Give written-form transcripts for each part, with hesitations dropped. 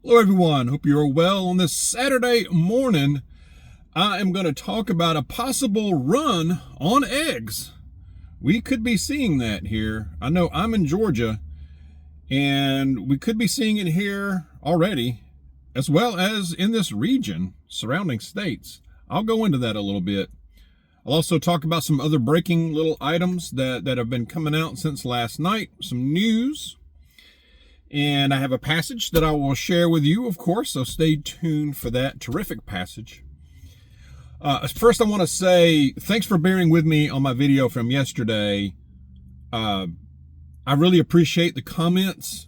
Hello everyone, hope you're well. On this Saturday morning, I am going to talk about a possible run on eggs. We could be seeing that here. I know I'm in Georgia, and we could be seeing it here already, as well as in this region, surrounding states. I'll go into that a little bit. I'll also talk about some other breaking little items that have been coming out since last night, some news. And I have a passage that I will share with you, of course, so stay tuned for that terrific passage. First, I want to say thanks for bearing with me on my video from yesterday. I really appreciate the comments.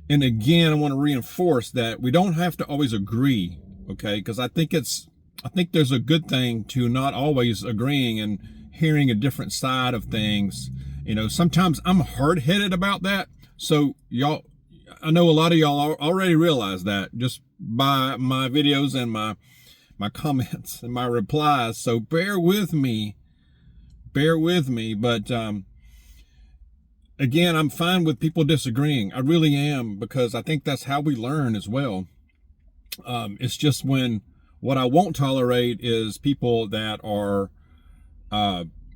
And again, I want to reinforce that we don't have to always agree, okay? Because I think there's a good thing to not always agreeing and hearing a different side of things. You know, sometimes I'm hard-headed about that. So y'all, I know a lot of y'all already realize that just by my videos and my comments and my replies. So bear with me. But again, I'm fine with people disagreeing. I really am, because I think that's how we learn as well. It's just what I won't tolerate is people that are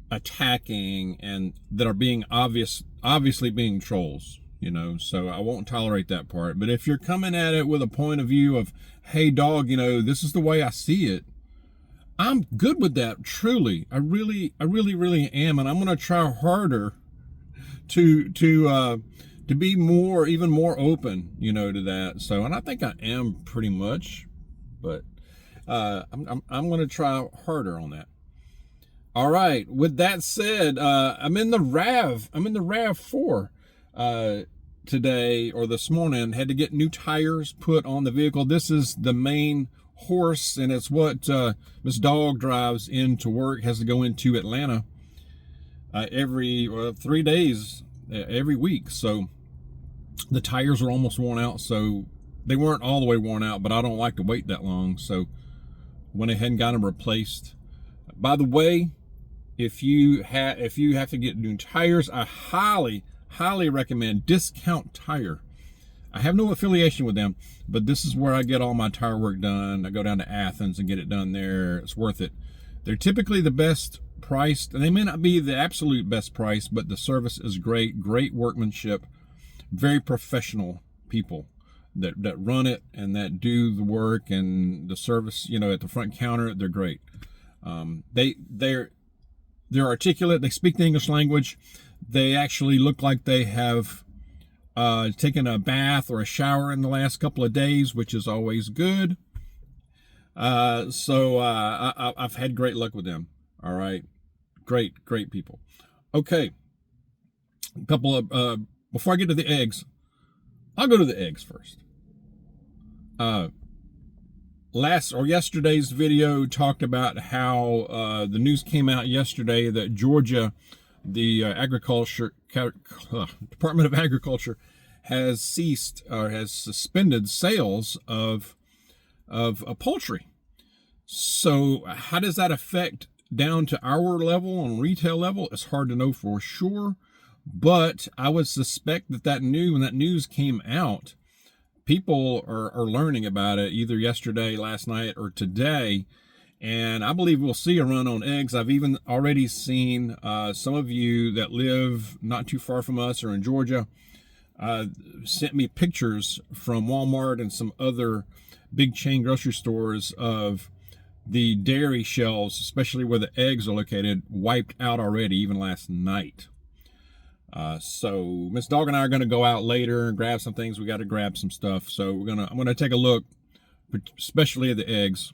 attacking and that are being obviously being trolls. You know, so I won't tolerate that part. But if you're coming at it with a point of view of, hey, dog, you know, this is the way I see it, I'm good with that. Truly, I really am, and I'm going to try harder to be even more open, you know, to that. So, and I think I am pretty much, but I'm going to try harder on that. All right. With that said, I'm in the RAV4. Today or this morning, had to get new tires put on the vehicle. This is the main horse, and it's what Miss Dawg drives into work, has to go into Atlanta every 3 days every week. So the tires are almost worn out. So they weren't all the way worn out, but I don't like to wait that long. So went ahead and got them replaced. By the way, if you have to get new tires, I highly recommend Discount Tire. I have no affiliation with them, but this is where I get all my tire work done. I go down to Athens and get it done there. It's worth it. They're typically the best priced, and they may not be the absolute best price, but the service is great workmanship, very professional people that run it and that do the work, and the service, you know, at the front counter, they're great. They're articulate. They speak the English language. They actually look like they have taken a bath or a shower in the last couple of days, which is always good. So I've had great luck with them. All right. Great people. Okay. A couple of, before I get to the eggs, I'll go to the eggs first. Yesterday's video talked about how the news came out yesterday that Georgia, the Department of Agriculture, has ceased or has suspended sales of poultry. So how does that affect down to our level, on retail level? It's hard to know for sure, but I would suspect when that news came out, people are learning about it either yesterday, last night, or today. And I believe we'll see a run on eggs. I've even already seen some of you that live not too far from us or in Georgia sent me pictures from Walmart and some other big chain grocery stores of the dairy shelves, especially where the eggs are located, wiped out already, even last night. So Miss Dawg and I are going to go out later and grab some things. We got to grab some stuff. So I'm going to take a look, especially at the eggs.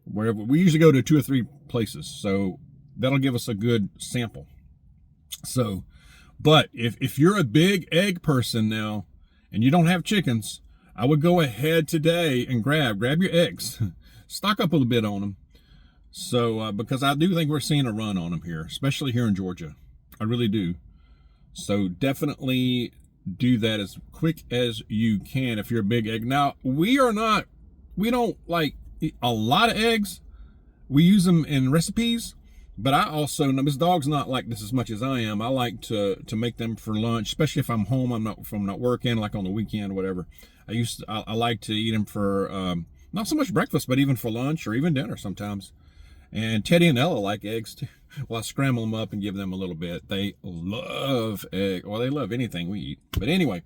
Wherever we usually go to 2 or 3 places, so that'll give us a good sample. So, but if you're a big egg person now and you don't have chickens, I would go ahead today and grab your eggs, stock up a little bit on them. So because I do think we're seeing a run on them here, especially here in Georgia. I really do. So definitely do that as quick as you can if you're a big egg. Now, we don't like a lot of eggs. We use them in recipes, But I also know Miss Dog's not like this as much as I am. I like to make them for lunch, especially if I'm home. If I'm not working, like on the weekend or whatever. I like to eat them for not so much breakfast, but even for lunch or even dinner sometimes. And Teddy and Ella like eggs too. Well, I scramble them up and give them a little bit. They love egg. Well, they love anything we eat. But anyway,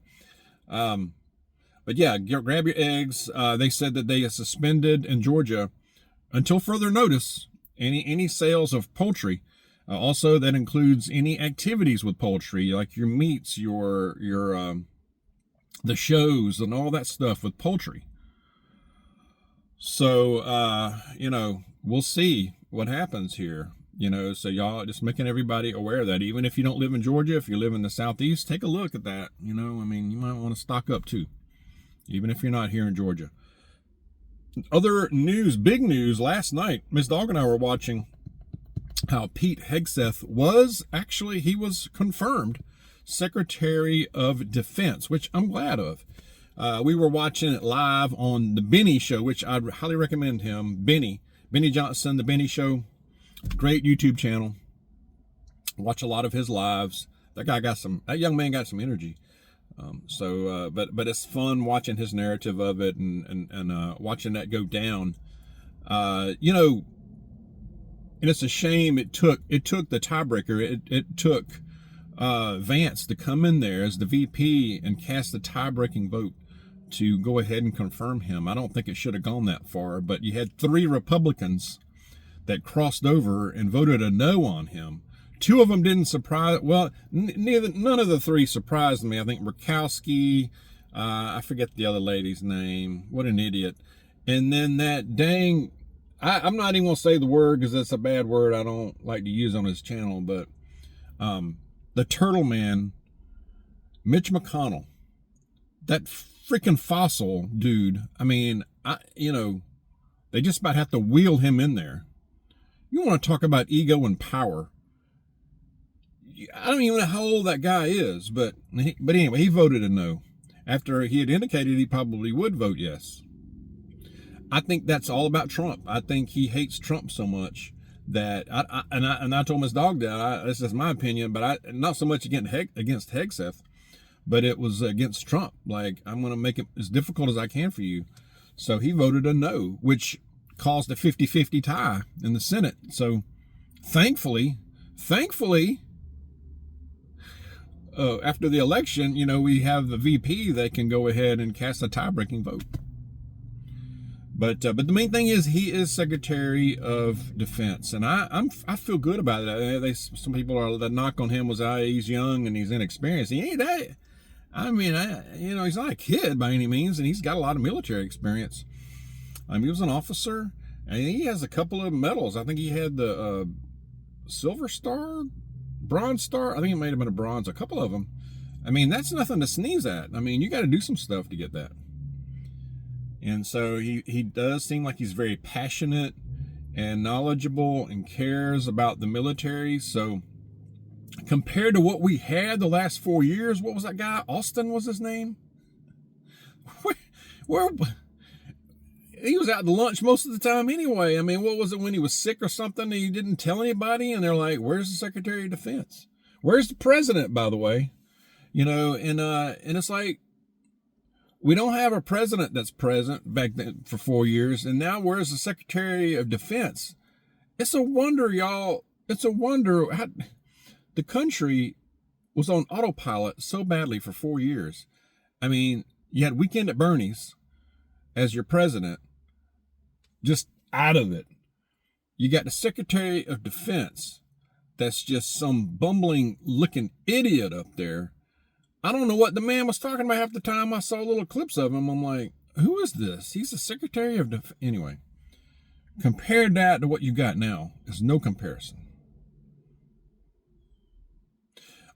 but yeah, grab your eggs. They said that they suspended in Georgia until further notice any sales of poultry. Also, that includes any activities with poultry, like your meats, your the shows and all that stuff with poultry. So we'll see what happens here. So y'all just making everybody aware of that. Even if you don't live in Georgia, if you live in the Southeast, take a look at that. You might want to stock up too, even if you're not here in Georgia. Other news, big news, last night, Ms. Dawg and I were watching how Pete Hegseth was confirmed Secretary of Defense, which I'm glad of. We were watching it live on the Benny Show, which I'd highly recommend him. Benny Johnson, the Benny Show, great YouTube channel. Watch a lot of his lives. That young man got some energy. But it's fun watching his narrative of it and watching that go down. And it's a shame it took the tiebreaker. It took Vance to come in there as the VP and cast the tie-breaking vote to go ahead and confirm him. I don't think it should have gone that far, but you had 3 Republicans that crossed over and voted a no on him. 2 of them didn't surprise. Well, none of the 3 surprised me. I think Murkowski, I forget the other lady's name. What an idiot! And then that dang, I'm not even gonna say the word because that's a bad word I don't like to use on his channel. But the Turtle Man, Mitch McConnell, that freaking fossil dude. I mean, they just about have to wheel him in there. You want to talk about ego and power? I don't even know how old that guy is, but anyway, he voted a no after he had indicated he probably would vote yes. I think that's all about Trump. I think he hates Trump so much that I told Ms. Dawg that this is my opinion, but not so much against Hegseth, but it was against Trump. Like, I'm going to make it as difficult as I can for you. So he voted a no, which caused a 50-50 tie in the Senate. So thankfully, after the election, we have the VP that can go ahead and cast a tie-breaking vote. But the main thing is he is Secretary of Defense, and I feel good about it. Some people are that knock on him was he's young and he's inexperienced. He ain't that. I mean, he's not a kid by any means, and he's got a lot of military experience. He was an officer, and he has a couple of medals. I think he had the Silver Star, Bronze Star. I think it might have been a bronze, a couple of them. I mean, that's nothing to sneeze at. I mean, you got to do some stuff to get that. And so he does seem like he's very passionate and knowledgeable and cares about the military. So compared to what we had the last 4 years, what was that guy? Austin was his name? Where he was out to lunch most of the time anyway. I mean, what was it when he was sick or something and he didn't tell anybody? And they're like, where's the Secretary of Defense? Where's the president, by the way? And it's like, we don't have a president that's present back then for 4 years. And now where's the Secretary of Defense? It's a wonder, y'all. It's a wonder how the country was on autopilot so badly for 4 years. I mean, you had Weekend at Bernie's as your president, just out of it. You got the Secretary of Defense that's just some bumbling looking idiot up there. I don't know what the man was talking about half the time. I saw little clips of him. I'm like, who is this? He's the Secretary of Defense. Anyway, compared that to what you got now, there's no comparison.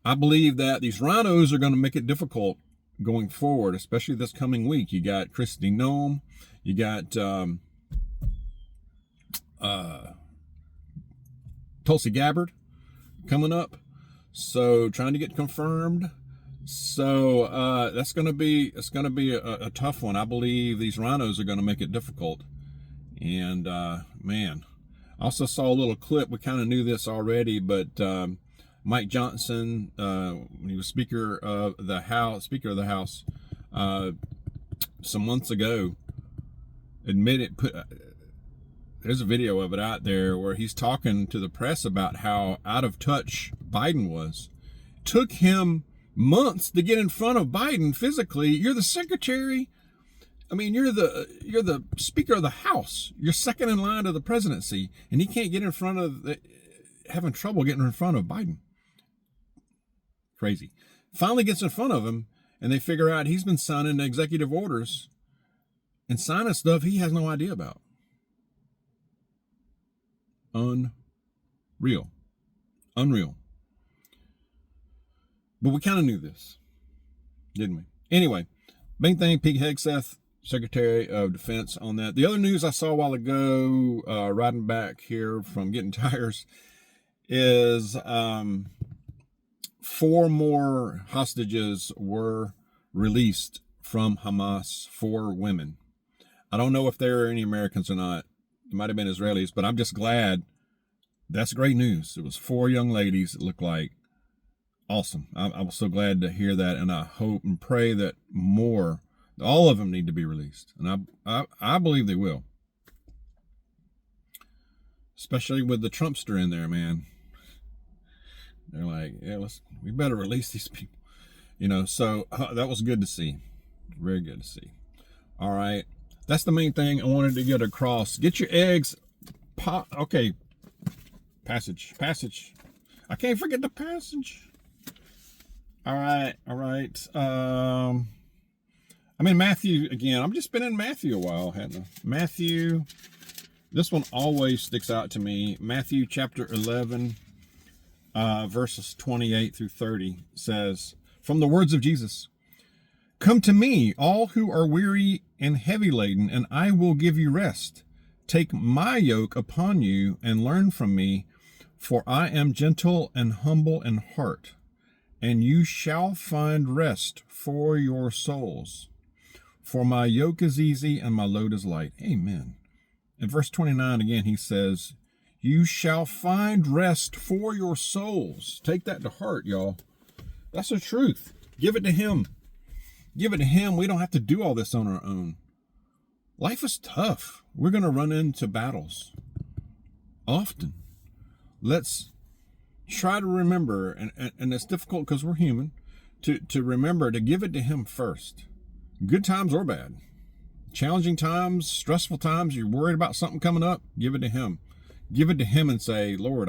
I believe that these rhinos are going to make it difficult going forward, especially this coming week. You got Kristi Noem. You got Tulsi Gabbard coming up. So trying to get confirmed. So it's going to be a tough one. I believe these rhinos are going to make it difficult. And man, I also saw a little clip. We kind of knew this already, but Mike Johnson, when he was Speaker of the House, some months ago, there's a video of it out there where he's talking to the press about how out of touch Biden was. Took him months to get in front of Biden physically. You're the secretary. I mean, you're the Speaker of the House. You're second in line to the presidency, and he can't get in front of having trouble getting in front of Biden. Crazy. Finally gets in front of him, and they figure out he's been signing executive orders and signing stuff he has no idea about. Unreal. But we kind of knew this, didn't we? Anyway, main thing, Pete Hegseth, Secretary of Defense, on that. The other news I saw a while ago, riding back here from getting tires, is 4 more hostages were released from Hamas, 4 women. I don't know if there are any Americans or not. It might have been Israelis, but I'm just glad. That's great news. It was 4 young ladies. It looked like awesome. I was so glad to hear that, and I hope and pray that all of them need to be released, and I believe they will. Especially with the Trumpster in there, man. They're like, yeah, we better release these people. So that was good to see. Very good to see. All right. That's the main thing I wanted to get across. Get your eggs okay. Passage. I can't forget the passage. All right. I'm in Matthew again. I've just been in Matthew a while, hadn't I? Matthew. This one always sticks out to me. Matthew chapter 11, verses 28 through 30 says, from the words of Jesus, "Come to me, all who are weary and heavy laden, and I will give you rest. Take my yoke upon you and learn from me, for I am gentle and humble in heart, and you shall find rest for your souls. For my yoke is easy and my load is light." Amen. In verse 29 again, he says, you shall find rest for your souls. Take that to heart, y'all. That's the truth. Give it to him. Give it to him. We don't have to do all this on our own. Life is tough. We're going to run into battles often. Let's try to remember, and it's difficult because we're human, to remember to give it to him first. Good times or bad. Challenging times, stressful times, you're worried about something coming up, give it to him. Give it to him and say, Lord,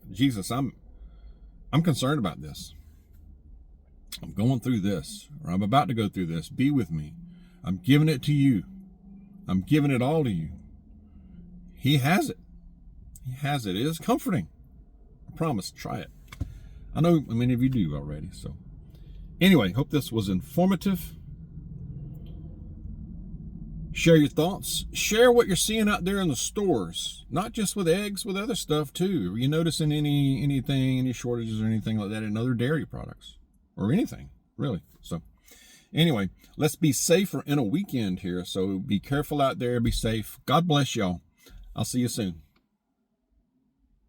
Jesus, I'm concerned about this. I'm going through this, or I'm about to go through this. Be with me. I'm giving it to you. I'm giving it all to you. He has it. He has it. It is comforting. I promise. Try it. I know many of you do already. So anyway, hope this was informative. Share your thoughts. Share what you're seeing out there in the stores. Not just with eggs, with other stuff too. Are you noticing any shortages or anything like that in other dairy products? Or anything, really. So anyway, let's be safer in a weekend here. So be careful out there. Be safe. God bless y'all. I'll see you soon.